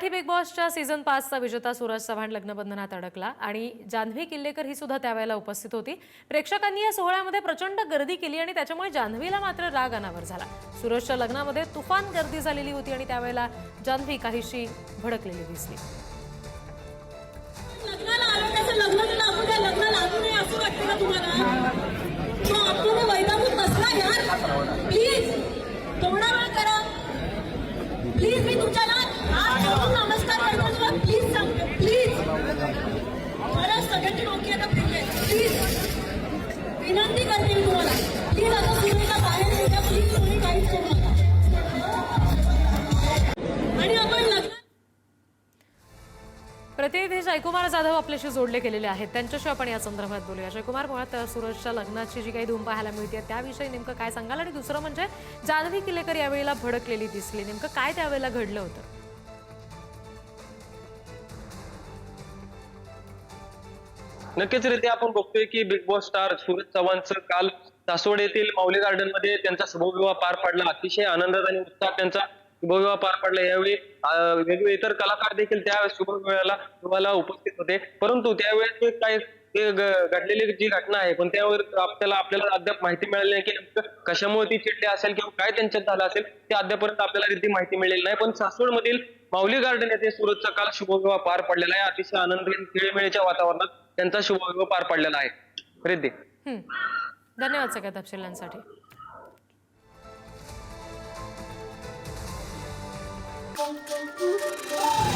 Marathi big बॉसच्या season 5चा विजेता सूरज चव्हाण लग्नबंधनात अडकला आणि जान्हवी किल्लेकर ही सुद्धा त्यावेळेला उपस्थित होती। प्रेक्षकांनी या सोहळ्यामध्ये प्रचंड गर्दी केली आणि त्याच्यामुळे जान्हवीला मात्र राग अनावर झाला। सूरजच्या लग्नामध्ये तुफान गर्दी झालेली होती आणि त्यावेळेला जान्हवी काहीशी भडकलेली दिसली। प्लीज मी तुमच्याला नमस्कार करतो प्लीज प्लीज मला सगळ्यांची डोकी आता प्लीज विनंती करते मी तुम्हाला प्लीज आता सुनेला बाहेर येऊ द्या प्लीज तुम्ही काहीच करू नका आणि आपण लग्न प्रतिनिधी जयकुमार जाधव आपल्याशी जोडले गेलेले आहेत, त्यांच्याशी आपण या संदर्भात बोलूया। जयकुमार, मुळात सूरजच्या लग्नाची जी काही धूम पाहायला मिळते त्याविषयी नेमकं काय सांगाल आणि दुसरं म्हणजे जान्हवी किल्लेकर यावेळेला भडकलेली दिसली, नेमकं काय त्यावेळेला घडलं होतं? नक्कीच रीत्या आपण बघतोय की बिग बॉस स्टार सूरज चव्हाणचं काल सासवड येथील माऊली गार्डन मध्ये त्यांचा शुभविवाह पार पडला। अतिशय आनंदात आणि उत्साहात त्यांचा शुभविवाह पार पडला। यावेळी वेगवेगळे इतर कलाकार देखील त्या शुभविवाहाला उपस्थित होते, परंतु त्यावेळेस काय घडलेली जी घटना आहे पण त्यावर आपल्याला अद्याप माहिती मिळाली नाही की नेमकं कशामुळे ती चिडली असेल किंवा काय त्यांच्यात झालं असेल ते अद्यापर्यंत आपल्याला रीती माहिती मिळेल नाही। पण सासवड मधील माऊली गार्डन येथे सूरजचा काल शुभविवाह पार पडलेला आहे। अतिशय आनंदी खेळीमेळीच्या वातावरणात त्यांचा शुभविवाह पार पडलेला आहे। रिद्धी, धन्यवाद सगळ्या तपशिलांसाठी। Thank you.